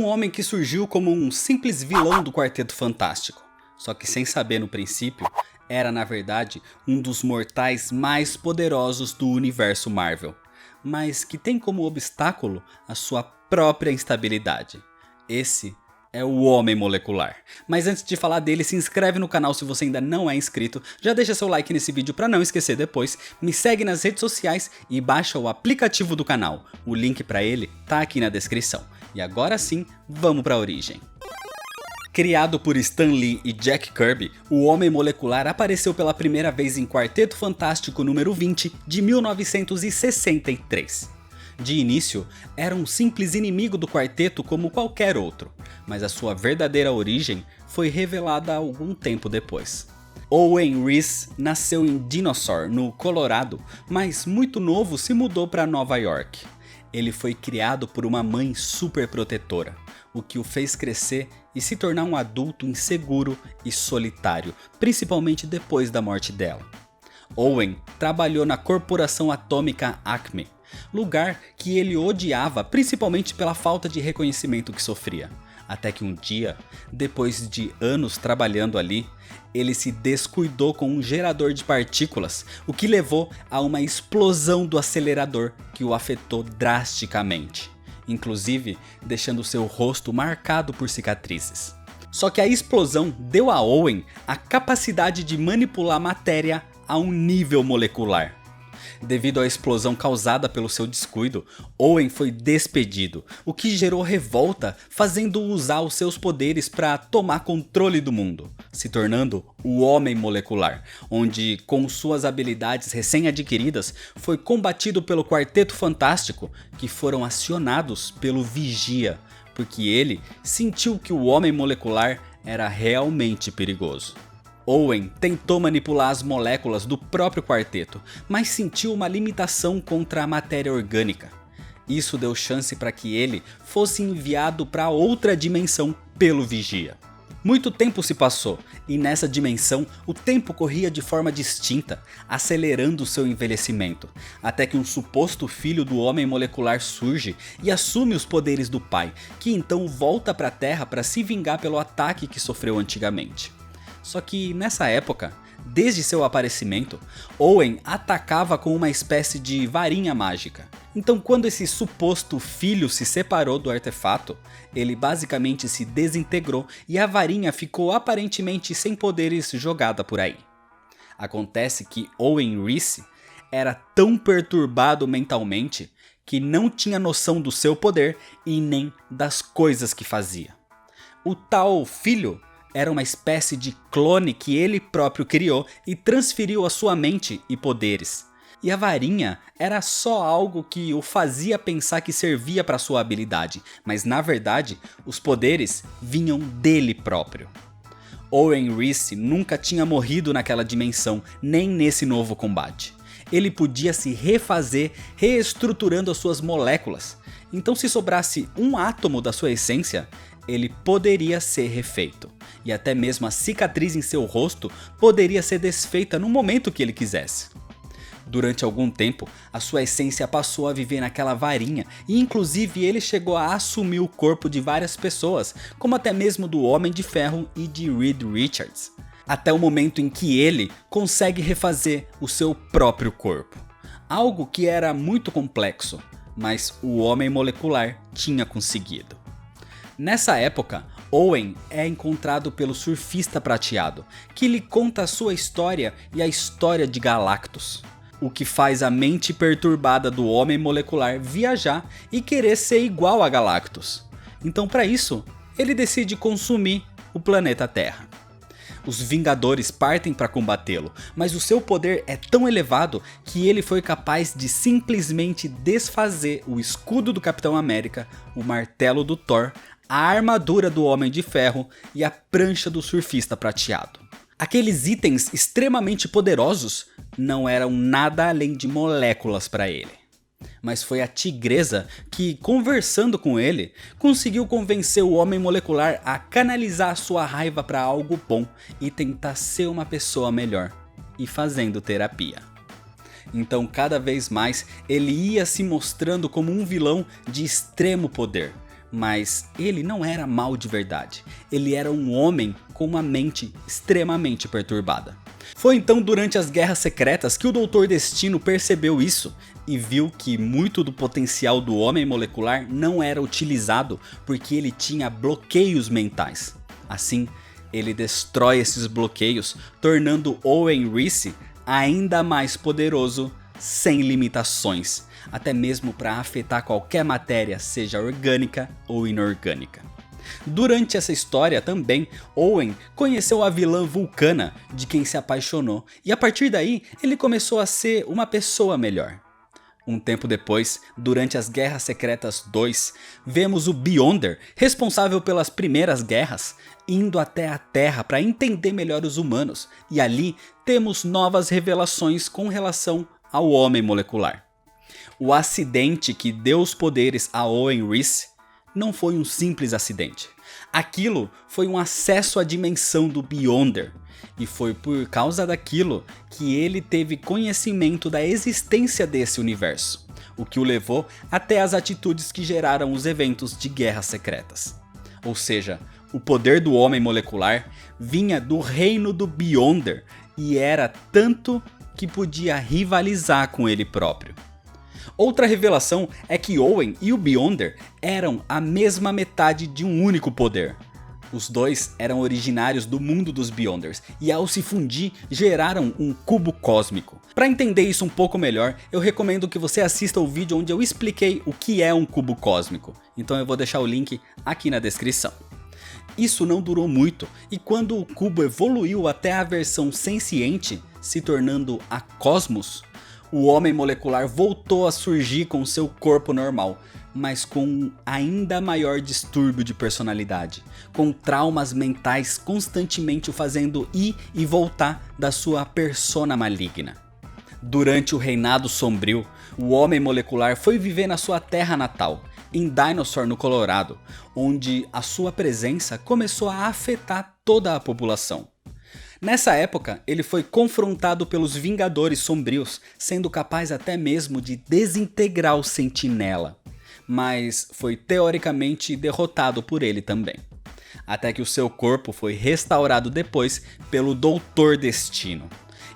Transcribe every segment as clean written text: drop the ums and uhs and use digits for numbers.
homem que surgiu como um simples vilão do Quarteto Fantástico, só que sem saber no princípio, era na verdade um dos mortais mais poderosos do universo Marvel, mas que tem como obstáculo a sua própria instabilidade. Esse é o Homem Molecular. Mas antes de falar dele, se inscreve no canal se você ainda não é inscrito, já deixa seu like nesse vídeo para não esquecer depois, me segue nas redes sociais e baixa o aplicativo do canal. O link para ele tá aqui na descrição. E agora sim, vamos para a origem. Criado por Stan Lee e Jack Kirby, o Homem Molecular apareceu pela primeira vez em Quarteto Fantástico número 20 de 1963. De início, era um simples inimigo do quarteto como qualquer outro, mas a sua verdadeira origem foi revelada algum tempo depois. Owen Reece nasceu em Dinosaur, no Colorado, mas muito novo se mudou para Nova York. Ele foi criado por uma mãe super protetora, o que o fez crescer e se tornar um adulto inseguro e solitário, principalmente depois da morte dela. Owen trabalhou na corporação atômica Acme, lugar que ele odiava principalmente pela falta de reconhecimento que sofria. Até que um dia, depois de anos trabalhando ali, ele se descuidou com um gerador de partículas, o que levou a uma explosão do acelerador que o afetou drasticamente, inclusive deixando seu rosto marcado por cicatrizes. Só que a explosão deu a Owen a capacidade de manipular matéria a um nível molecular. Devido à explosão causada pelo seu descuido, Owen foi despedido, o que gerou revolta, fazendo-o usar os seus poderes para tomar controle do mundo, se tornando o Homem Molecular, onde com suas habilidades recém-adquiridas foi combatido pelo Quarteto Fantástico, que foram acionados pelo Vigia, porque ele sentiu que o Homem Molecular era realmente perigoso. Owen tentou manipular as moléculas do próprio quarteto, mas sentiu uma limitação contra a matéria orgânica. Isso deu chance para que ele fosse enviado para outra dimensão pelo Vigia. Muito tempo se passou, e nessa dimensão o tempo corria de forma distinta, acelerando seu envelhecimento, até que um suposto filho do Homem Molecular surge e assume os poderes do pai, que então volta para a Terra para se vingar pelo ataque que sofreu antigamente. Só que nessa época, desde seu aparecimento, Owen atacava com uma espécie de varinha mágica. Então quando esse suposto filho se separou do artefato, ele basicamente se desintegrou e a varinha ficou aparentemente sem poderes jogada por aí. Acontece que Owen Reece era tão perturbado mentalmente que não tinha noção do seu poder e nem das coisas que fazia. O tal filho era uma espécie de clone que ele próprio criou e transferiu a sua mente e poderes. E a varinha era só algo que o fazia pensar que servia para sua habilidade, mas na verdade os poderes vinham dele próprio. Owen Reece nunca tinha morrido naquela dimensão, nem nesse novo combate. Ele podia se refazer reestruturando as suas moléculas, então se sobrasse um átomo da sua essência, ele poderia ser refeito. E até mesmo a cicatriz em seu rosto poderia ser desfeita no momento que ele quisesse. Durante algum tempo, a sua essência passou a viver naquela varinha e inclusive ele chegou a assumir o corpo de várias pessoas, como até mesmo do Homem de Ferro e de Reed Richards. Até o momento em que ele consegue refazer o seu próprio corpo. Algo que era muito complexo, mas o Homem Molecular tinha conseguido. Nessa época, Owen é encontrado pelo Surfista Prateado, que lhe conta a sua história e a história de Galactus, o que faz a mente perturbada do Homem Molecular viajar e querer ser igual a Galactus. Então para isso, ele decide consumir o planeta Terra. Os Vingadores partem para combatê-lo, mas o seu poder é tão elevado que ele foi capaz de simplesmente desfazer o escudo do Capitão América, o martelo do Thor, a armadura do Homem de Ferro e a prancha do Surfista Prateado. Aqueles itens extremamente poderosos não eram nada além de moléculas para ele. Mas foi a Tigresa que, conversando com ele, conseguiu convencer o Homem Molecular a canalizar sua raiva para algo bom e tentar ser uma pessoa melhor, e fazendo terapia. Então cada vez mais ele ia se mostrando como um vilão de extremo poder, Mas ele não era mal de verdade, ele era um homem com uma mente extremamente perturbada. Foi então durante as Guerras Secretas que o Doutor Destino percebeu isso e viu que muito do potencial do Homem Molecular não era utilizado porque ele tinha bloqueios mentais. Assim, ele destrói esses bloqueios, tornando Owen Reece ainda mais poderoso, sem limitações, até mesmo para afetar qualquer matéria, seja orgânica ou inorgânica. Durante essa história também, Owen conheceu a vilã Vulcana, de quem se apaixonou, e a partir daí ele começou a ser uma pessoa melhor. Um tempo depois, durante as Guerras Secretas 2, vemos o Beyonder, responsável pelas primeiras guerras, indo até a Terra para entender melhor os humanos, e ali temos novas revelações com relação ao Homem Molecular. O acidente que deu os poderes a Owen Reece não foi um simples acidente. Aquilo foi um acesso à dimensão do Beyonder, e foi por causa daquilo que ele teve conhecimento da existência desse universo, o que o levou até as atitudes que geraram os eventos de Guerras Secretas. Ou seja, o poder do Homem Molecular vinha do reino do Beyonder e era tanto que podia rivalizar com ele próprio. Outra revelação é que Owen e o Beyonder eram a mesma metade de um único poder. Os dois eram originários do mundo dos Beyonders e ao se fundir geraram um cubo cósmico. Para entender isso um pouco melhor, eu recomendo que você assista o vídeo onde eu expliquei o que é um cubo cósmico, então eu vou deixar o link aqui na descrição. Isso não durou muito, e quando o cubo evoluiu até a versão senciente, se tornando a Cosmos, o Homem Molecular voltou a surgir com seu corpo normal, mas com um ainda maior distúrbio de personalidade, com traumas mentais constantemente o fazendo ir e voltar da sua persona maligna. Durante o Reinado Sombrio, o Homem Molecular foi viver na sua terra natal, em Dinosaur no Colorado, onde a sua presença começou a afetar toda a população. Nessa época, ele foi confrontado pelos Vingadores Sombrios, sendo capaz até mesmo de desintegrar o Sentinela, mas foi teoricamente derrotado por ele também. Até que o seu corpo foi restaurado depois pelo Doutor Destino.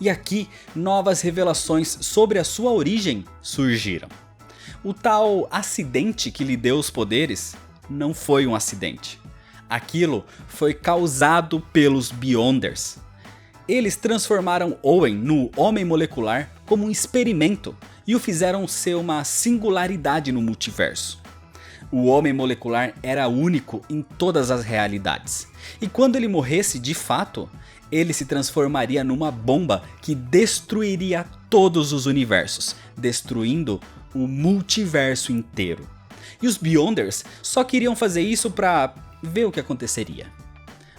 E aqui, novas revelações sobre a sua origem surgiram. O tal acidente que lhe deu os poderes não foi um acidente. Aquilo foi causado pelos Beyonders. Eles transformaram Owen no Homem Molecular como um experimento e o fizeram ser uma singularidade no multiverso. O Homem Molecular era único em todas as realidades, e quando ele morresse de fato, ele se transformaria numa bomba que destruiria todos os universos, destruindo o multiverso inteiro. E os Beyonders só queriam fazer isso para ver o que aconteceria.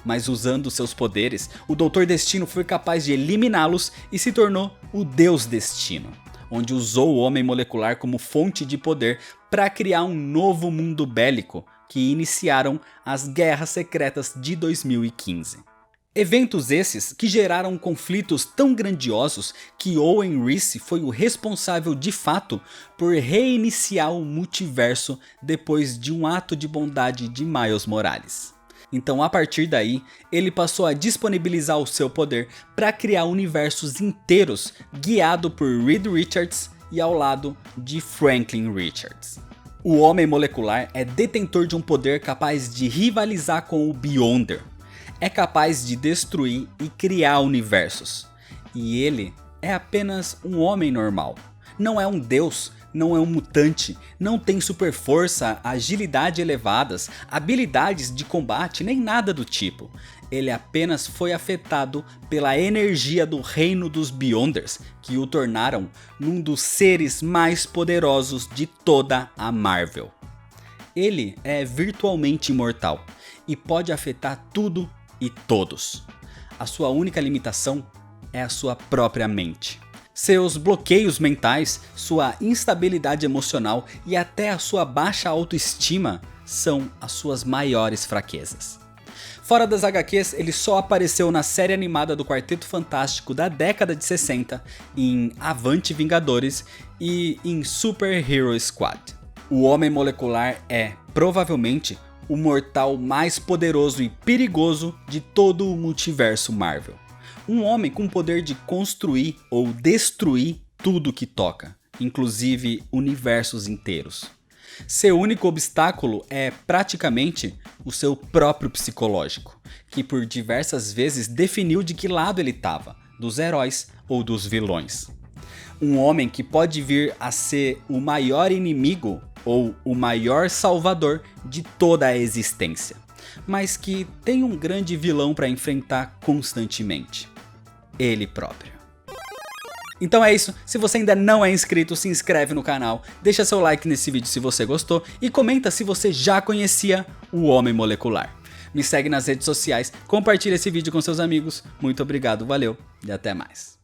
Mas usando seus poderes, o Doutor Destino foi capaz de eliminá-los e se tornou o Deus Destino, onde usou o Homem Molecular como fonte de poder para criar um novo mundo bélico que iniciaram as Guerras Secretas de 2015. Eventos esses que geraram conflitos tão grandiosos que Owen Reece foi o responsável de fato por reiniciar o multiverso depois de um ato de bondade de Miles Morales. Então a partir daí, ele passou a disponibilizar o seu poder para criar universos inteiros guiado por Reed Richards e ao lado de Franklin Richards. O Homem Molecular é detentor de um poder capaz de rivalizar com o Beyonder. É capaz de destruir e criar universos. E ele é apenas um homem normal. Não é um deus, não é um mutante, não tem super força, agilidade elevadas, habilidades de combate, nem nada do tipo. Ele apenas foi afetado pela energia do reino dos Beyonders, que o tornaram um dos seres mais poderosos de toda a Marvel. Ele é virtualmente imortal e pode afetar tudo e todos. A sua única limitação é a sua própria mente. Seus bloqueios mentais, sua instabilidade emocional e até a sua baixa autoestima são as suas maiores fraquezas. Fora das HQs, ele só apareceu na série animada do Quarteto Fantástico da década de 60, em Avante Vingadores e em Super Hero Squad. O Homem Molecular é, provavelmente, o mortal mais poderoso e perigoso de todo o multiverso Marvel. Um homem com o poder de construir ou destruir tudo que toca, inclusive universos inteiros. Seu único obstáculo é praticamente o seu próprio psicológico, que por diversas vezes definiu de que lado ele estava, dos heróis ou dos vilões. Um homem que pode vir a ser o maior inimigo ou o maior salvador de toda a existência, mas que tem um grande vilão para enfrentar constantemente: ele próprio. Então é isso, se você ainda não é inscrito, se inscreve no canal, deixa seu like nesse vídeo se você gostou e comenta se você já conhecia o Homem Molecular. Me segue nas redes sociais, compartilha esse vídeo com seus amigos, muito obrigado, valeu e até mais.